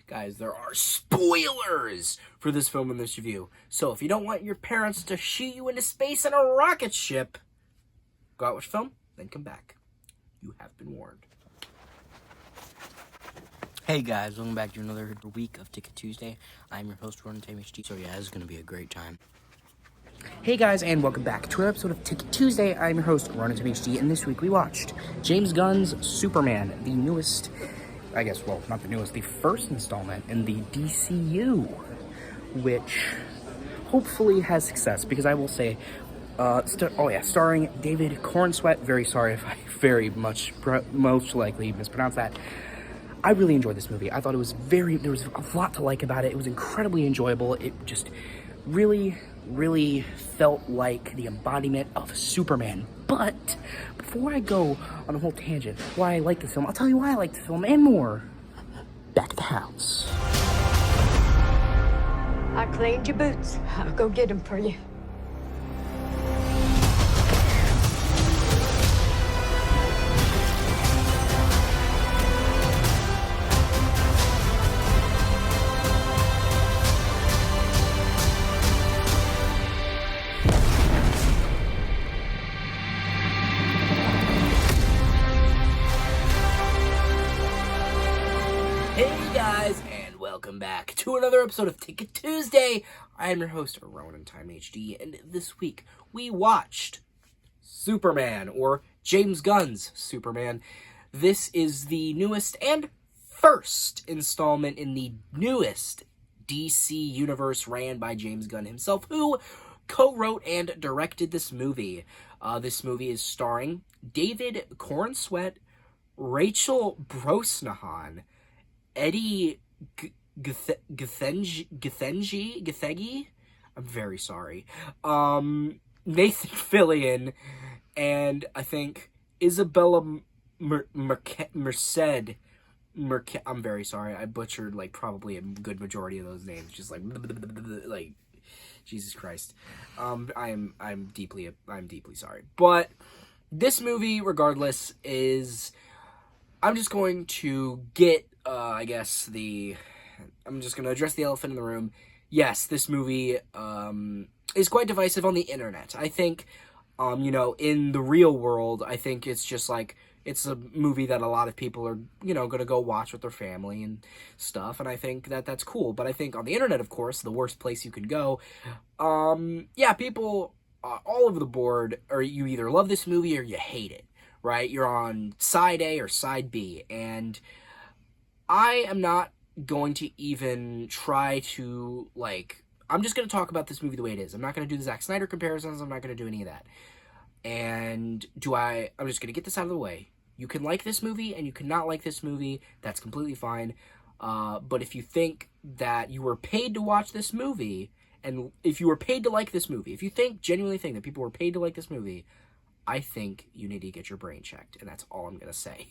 Guys, there are spoilers for this film and this review. So if you don't want your parents to shoot you into space in a rocket ship, go out watch film, then come back. You have been warned. Hey guys, welcome back to another week of Ticket Tuesday. I'm your host, Ron HD. So yeah, this is going to be a great time. Hey guys, and welcome back to another episode of Ticket Tuesday. I'm your host, Ronan HD, and this week we watched James Gunn's Superman, the newest, not the newest, the first installment in the DCU, which hopefully has success, because I will say, starring David Corenswet. Very sorry if I most likely mispronounced that. I really enjoyed this movie. I thought it was there was a lot to like about it. It was incredibly enjoyable. It just really felt like the embodiment of Superman. But before I go on a whole tangent why I like this film, I'll tell you why I like this film and more. Back at the house. I cleaned your boots. I'll go get them for you. Hey guys, and welcome back to another episode of Ticket Tuesday. I am your host, Ronan HD, and this week we watched Superman, or James Gunn's Superman. This is the newest and first installment in the newest DC universe ran by James Gunn himself, who co-wrote and directed this movie. This movie is starring David Corenswet, Rachel Brosnahan, Eddie Githegi? I'm very sorry. Nathan Fillion, and I think Isabella Merced. I'm very sorry. I butchered probably a good majority of those names. Just like Jesus Christ. I'm deeply sorry. But this movie, regardless, is. I'm just going to get. I'm just going to address the elephant in the room. Yes, this movie is quite divisive on the internet. I think, in the real world, I think it's just it's a movie that a lot of people are, going to go watch with their family and stuff, and I think that that's cool. But I think on the internet, of course, the worst place you can go, people all over the board, or you either love this movie or you hate it, right? You're on side A or side B, and I am not going to even try to, I'm just going to talk about this movie the way it is. I'm not going to do the Zack Snyder comparisons. I'm not going to do any of that. And I'm just going to get this out of the way. You can like this movie and you cannot like this movie. That's completely fine. But if you think that you were paid to watch this movie, and if you were paid to like this movie, if you genuinely think that people were paid to like this movie, I think you need to get your brain checked. And that's all I'm going to say.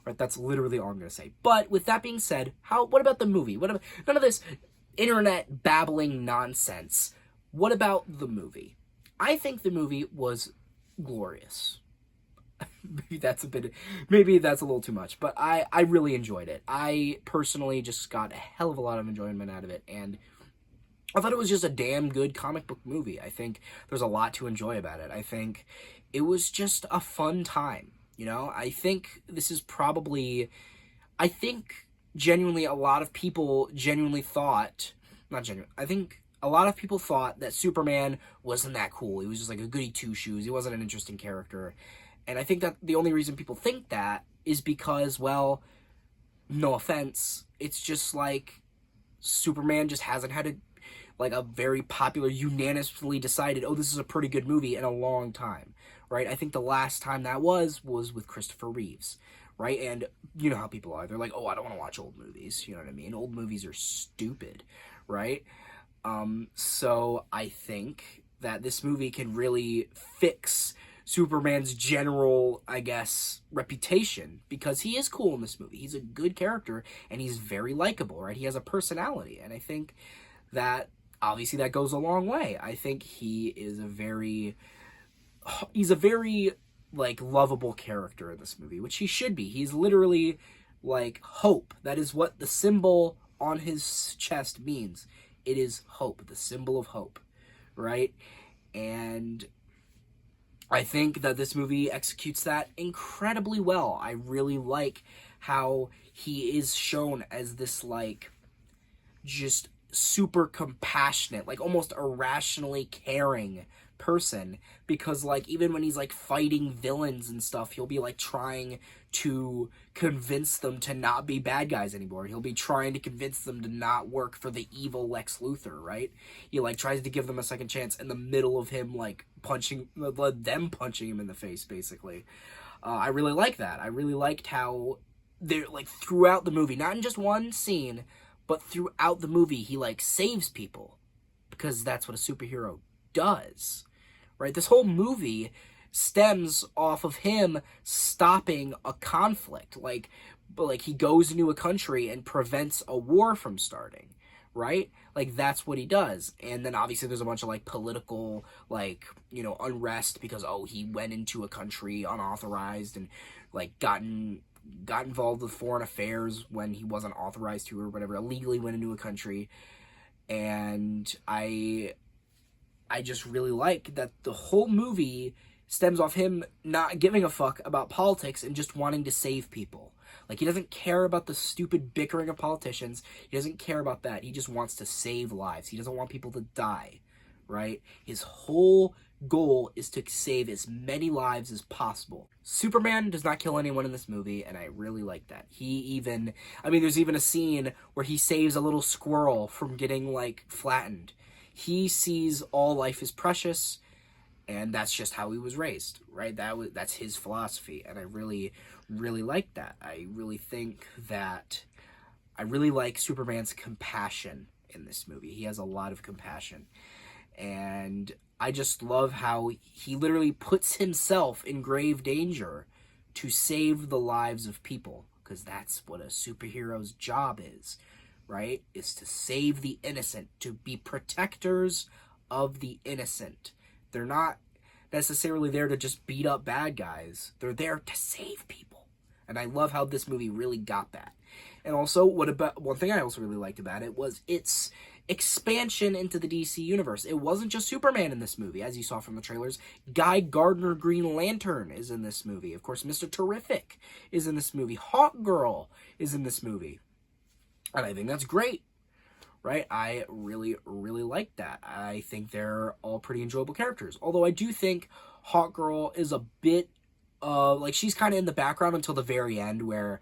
Right, that's literally all I'm going to say. But with that being said, what about the movie? What about none of this internet babbling nonsense? What about the movie? I think the movie was glorious. maybe that's a little too much, but I really enjoyed it. I personally just got a hell of a lot of enjoyment out of it, and I thought it was just a damn good comic book movie. I think there's a lot to enjoy about it. I think it was just a fun time. I think this is probably, genuinely a lot of people thought, I think a lot of people thought that Superman wasn't that cool. He was just like a goody two-shoes. He wasn't an interesting character. And I think that the only reason people think that is because, well, no offense, it's just Superman just hasn't had a very popular, unanimously decided, oh, this is a pretty good movie in a long time. Right? I think the last time that was with Christopher Reeves, right? And you know how people are. They're like, oh, I don't want to watch old movies. You know what I mean? Old movies are stupid, right? So I think that this movie can really fix Superman's general, reputation, because he is cool in this movie. He's a good character, and he's very likable, right? He has a personality, and I think that, obviously, that goes a long way. I think he's a very lovable character in this movie, which he should be. He's literally Hope. That is what the symbol on his chest means. It is hope, the symbol of hope, right? And I think that this movie executes that incredibly well. I really like how he is shown as this, like, just super compassionate, like almost irrationally caring person, because like even when he's like fighting villains and stuff, he'll be like trying to convince them to not be bad guys anymore. He'll be trying to convince them to not work for the evil Lex Luthor, right? He like tries to give them a second chance in the middle of him like punching him in the face, basically. I really like that. I really liked how they're like throughout the movie, not in just one scene, but throughout the movie, he like saves people because that's what a superhero does, right? This whole movie stems off of him stopping a conflict. Like he goes into a country and prevents a war from starting, right? Like that's what he does. And then obviously there's a bunch of like political, like, you know, unrest because, oh, he went into a country unauthorized and like got involved with foreign affairs when he wasn't authorized to, or whatever, illegally went into a country. And I just really like that the whole movie stems off him not giving a fuck about politics and just wanting to save people. Like, he doesn't care about the stupid bickering of politicians. He doesn't care about that. He just wants to save lives. He doesn't want people to die, right? His whole goal is to save as many lives as possible. Superman does not kill anyone in this movie, and I really like that. There's even a scene where he saves a little squirrel from getting, like, flattened. He sees all life is precious, and that's just how he was raised, right? That's his philosophy, and I really, really like that. I really like Superman's compassion in this movie. He has a lot of compassion, and I just love how he literally puts himself in grave danger to save the lives of people, because that's what a superhero's job is, right? Is to save the innocent, to be protectors of the innocent. They're not necessarily there to just beat up bad guys. They're there to save people. And I love how this movie really got that. And also, one thing I also really liked about it was its expansion into the DC universe. It wasn't just Superman in this movie, as you saw from the trailers. Guy Gardner Green Lantern is in this movie. Of course, Mr. Terrific is in this movie. Hawkgirl is in this movie. And I think that's great, right? I really, really like that. I think they're all pretty enjoyable characters. Although I do think Hawkgirl is a bit, she's kind of in the background until the very end, where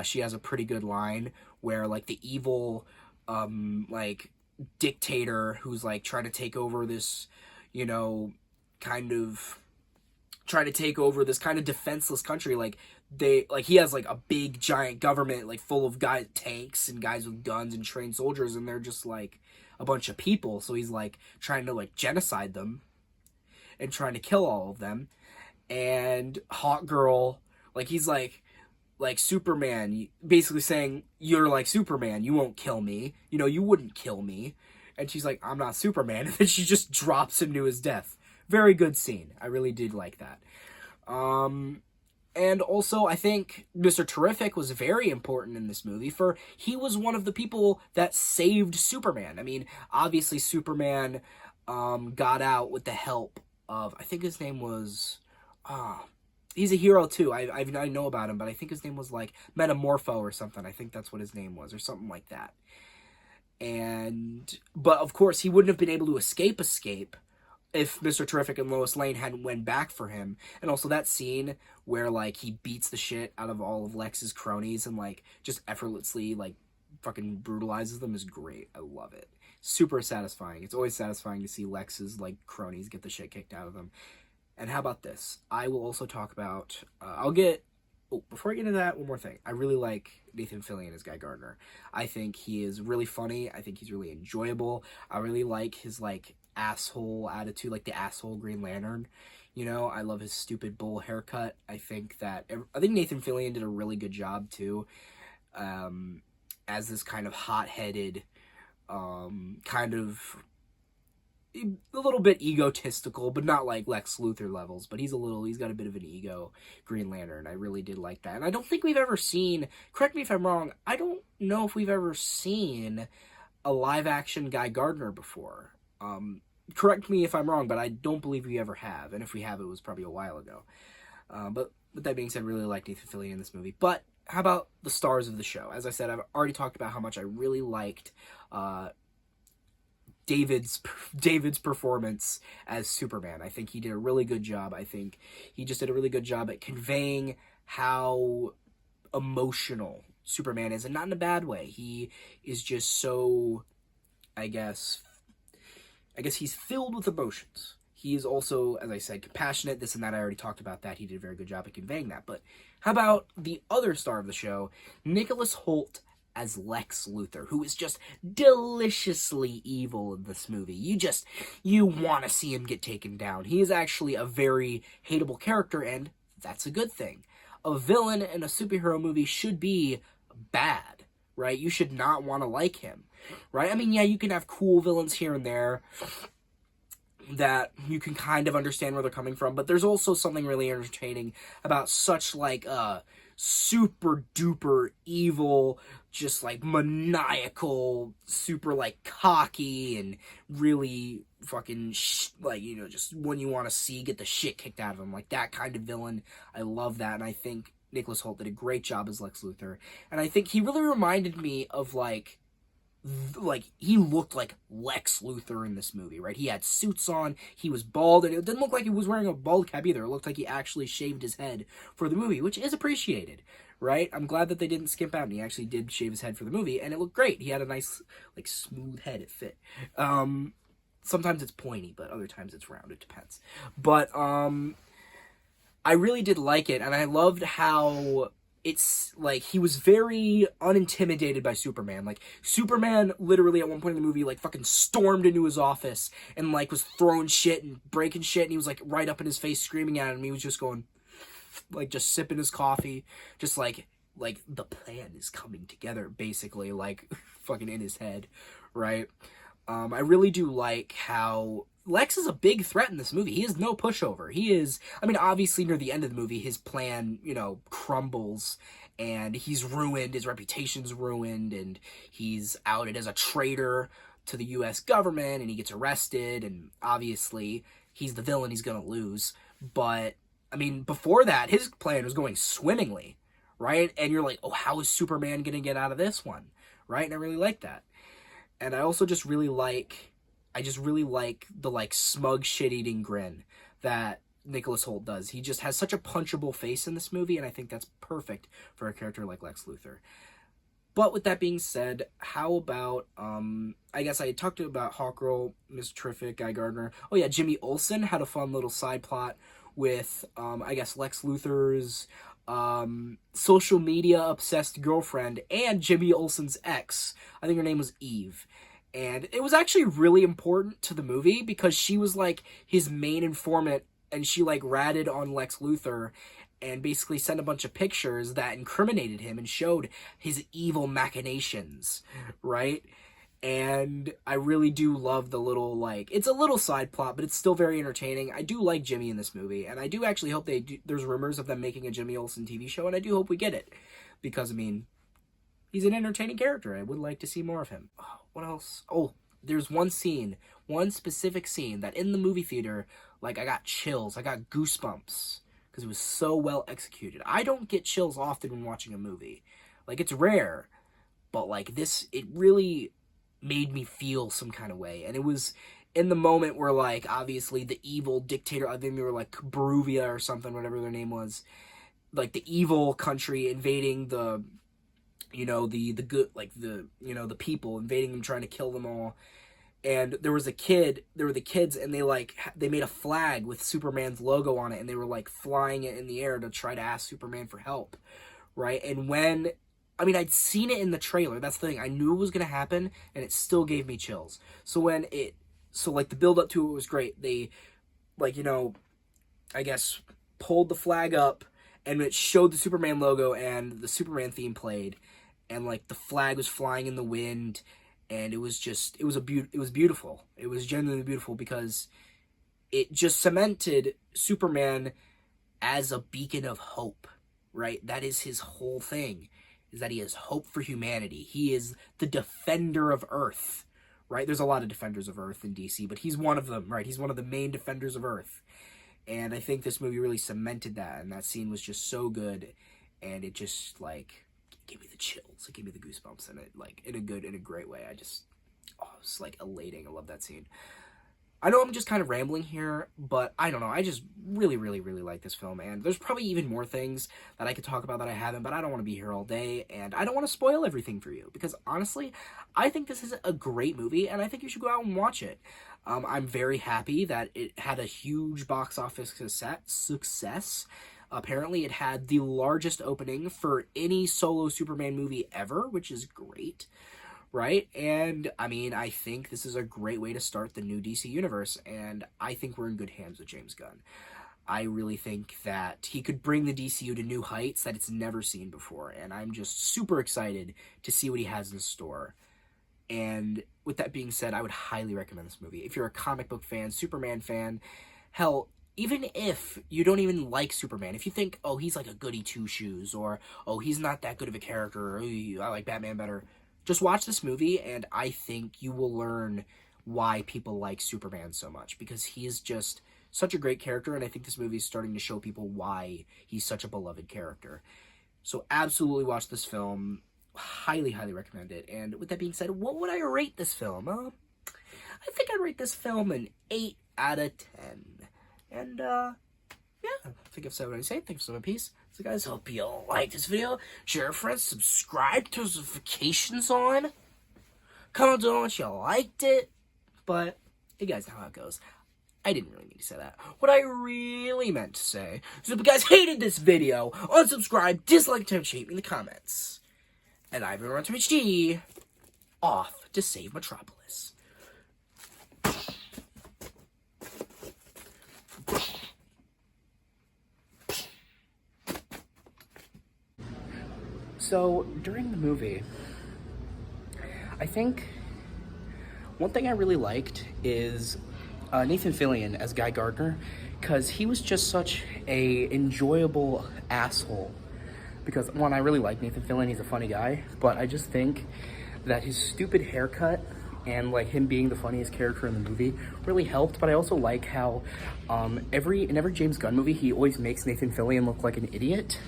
she has a pretty good line where, like, the evil, dictator who's, like, trying to take over this, you know, kind of defenseless country, he has like a big giant government like full of tanks and guys with guns and trained soldiers, and they're just like a bunch of people, so he's like trying to like genocide them and trying to kill all of them. And Hawkgirl, like, he's like Superman, basically saying, you're like Superman, you won't kill me, you know, you wouldn't kill me. And she's like, I'm not Superman. And then she just drops him to his death. Very good scene. I really did like that. And also, I think Mr. Terrific was very important in this movie, for he was one of the people that saved Superman. I mean, obviously Superman got out with the help of, I think his name was, he's a hero too. I know about him, but I think his name was like Metamorpho or something. I think that's what his name was, or something like that. But of course, he wouldn't have been able to escape if Mr. Terrific and Lois Lane hadn't went back for him. And also that scene where, like, he beats the shit out of all of Lex's cronies and, like, just effortlessly, like, fucking brutalizes them is great. I love it. Super satisfying. It's always satisfying to see Lex's, like, cronies get the shit kicked out of them. And how about this? I will also talk about, before I get into that, one more thing. I really like Nathan Fillion as Guy Gardner. I think he is really funny. I think he's really enjoyable. I really like his, like, asshole attitude, like the asshole Green Lantern. You know, I love his stupid bull haircut. I think Nathan Fillion did a really good job too, as this kind of hot-headed, kind of a little bit egotistical, but not like Lex Luthor levels, but he's got a bit of an ego, Green Lantern. I really did like that. And I don't think we've ever seen, correct me if I'm wrong, I don't know if we've ever seen a live action Guy Gardner before. Correct me if I'm wrong, but I don't believe we ever have. And if we have, it was probably a while ago. But with that being said, really liked Nathan Fillion in this movie. But how about the stars of the show? As I said, I've already talked about how much I really liked David's performance as Superman. I think he did a really good job. I think he just did a really good job at conveying how emotional Superman is, and not in a bad way. He is just so, I guess he's filled with emotions. He is also, as I said, compassionate, this and that. I already talked about that. He did a very good job at conveying that. But how about the other star of the show, Nicholas Hoult as Lex Luthor, who is just deliciously evil in this movie. You want to see him get taken down. He is actually a very hateable character, and that's a good thing. A villain in a superhero movie should be bad, right? You should not want to like him, right? I mean, yeah, you can have cool villains here and there that you can kind of understand where they're coming from, but there's also something really entertaining about such like super duper evil, just like maniacal, super like cocky and really fucking just when you want to see get the shit kicked out of him, like that kind of villain. I love that, and I think Nicholas Hoult did a great job as Lex Luthor, and I think he really reminded me of like he looked like Lex Luthor in this movie, right? He had suits on, he was bald, and it didn't look like he was wearing a bald cap either. It looked like he actually shaved his head for the movie, which is appreciated, right? I'm glad that they didn't skimp out and he actually did shave his head for the movie, and it looked great. He had a nice, like, smooth head. It fit. Sometimes it's pointy, but other times it's round. It depends. But I really did like it, and I loved how it's like he was very unintimidated by Superman. Like, Superman literally at one point in the movie like fucking stormed into his office and like was throwing shit and breaking shit, and he was like right up in his face screaming at him. He was just going like just sipping his coffee, just like the plan is coming together, basically, like fucking in his head, right? I really do like how Lex is a big threat in this movie. He is no pushover. He is, I mean, obviously near the end of the movie, his plan, crumbles and he's ruined, his reputation's ruined, and he's outed as a traitor to the U.S. government, and he gets arrested, and obviously he's the villain, he's gonna lose. But, I mean, before that, his plan was going swimmingly, right? And you're like, oh, how is Superman gonna get out of this one, right? And I really like that. And I also just really like, the like smug shit-eating grin that Nicholas Hoult does. He just has such a punchable face in this movie, and I think that's perfect for a character like Lex Luthor. But with that being said, how about, I guess I talked about Hawkgirl, Mr. Terrific, Guy Gardner. Oh yeah, Jimmy Olsen had a fun little side plot with, I guess, Lex Luthor's social media obsessed girlfriend and Jimmy Olsen's ex. I think her name was Eve. And it was actually really important to the movie because she was like his main informant, and she like ratted on Lex Luthor and basically sent a bunch of pictures that incriminated him and showed his evil machinations, right? And I really do love the little, like, it's a little side plot, but it's still very entertaining. I do like Jimmy in this movie, and I do actually hope there's rumors of them making a Jimmy Olsen TV show, and I do hope we get it. Because, I mean, he's an entertaining character. I would like to see more of him. Oh, what else? Oh, there's one specific scene that in the movie theater, like, I got chills. I got goosebumps. Because it was so well executed. I don't get chills often when watching a movie. Like, it's rare. But, like, this, it really made me feel some kind of way. And it was in the moment where, like, obviously the evil dictator, I think they were, like, Baruvia or something, whatever their name was. Like, the evil country invading the good, like, the people, invading them, trying to kill them all. And there were the kids, and they made a flag with Superman's logo on it, and they were, like, flying it in the air to try to ask Superman for help, right? And I'd seen it in the trailer, that's the thing, I knew it was gonna happen, and it still gave me chills. So the build-up to it was great. They, I guess, pulled the flag up, and it showed the Superman logo, and the Superman theme played, and, like, the flag was flying in the wind, and it was beautiful. It was genuinely beautiful because it just cemented Superman as a beacon of hope, right? That is his whole thing, is that he has hope for humanity. He is the defender of Earth, right? There's a lot of defenders of Earth in DC, but he's one of them, right? He's one of the main defenders of Earth. And I think this movie really cemented that, and that scene was just so good, and it just, like, gave me the chills. It gave me the goosebumps, and it, like, in a great way. It's, like, elating. I love that scene. I know I'm just kind of rambling here, but I don't know. I just really, really, really like this film, and there's probably even more things that I could talk about that I haven't, but I don't want to be here all day, and I don't want to spoil everything for you, because honestly, I think this is a great movie, and I think you should go out and watch it. I'm very happy that it had a huge box office success. Apparently, it had the largest opening for any solo Superman movie ever, which is great. Right? And, I mean, I think this is a great way to start the new DC universe, and I think we're in good hands with James Gunn. I really think that he could bring the DCU to new heights that it's never seen before, and I'm just super excited to see what he has in store. And with that being said, I would highly recommend this movie. If you're a comic book fan, Superman fan, hell, even if you don't even like Superman, if you think, oh, he's like a goody two-shoes, or, oh, he's not that good of a character, or I like Batman better, just watch this movie, and I think you will learn why people like Superman so much, because he is just such a great character, and I think this movie is starting to show people why he's such a beloved character. So absolutely watch this film. Highly, highly recommend it. And with that being said, what would I rate this film? I think I'd rate this film an 8 out of 10. And, yeah, I think I've said what I say. Thanks for my piece. So guys, hope you all like this video. Share with friends, subscribe, turn notifications on. Comment down what you liked it. But, you guys know how it goes. I didn't really mean to say that. What I really meant to say is if you guys hated this video, unsubscribe, dislike, and hate me in the comments. And I've been Run to HD, off to save Metropolis. So, during the movie, I think one thing I really liked is Nathan Fillion as Guy Gardner, because he was just such a enjoyable asshole. Because, one, I really like Nathan Fillion, he's a funny guy, but I just think that his stupid haircut and, like, him being the funniest character in the movie really helped. But I also like how in every James Gunn movie, he always makes Nathan Fillion look like an idiot.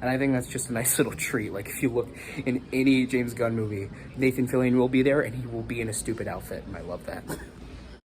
And I think that's just a nice little treat. Like, if you look in any James Gunn movie, Nathan Fillion will be there, and he will be in a stupid outfit, and I love that.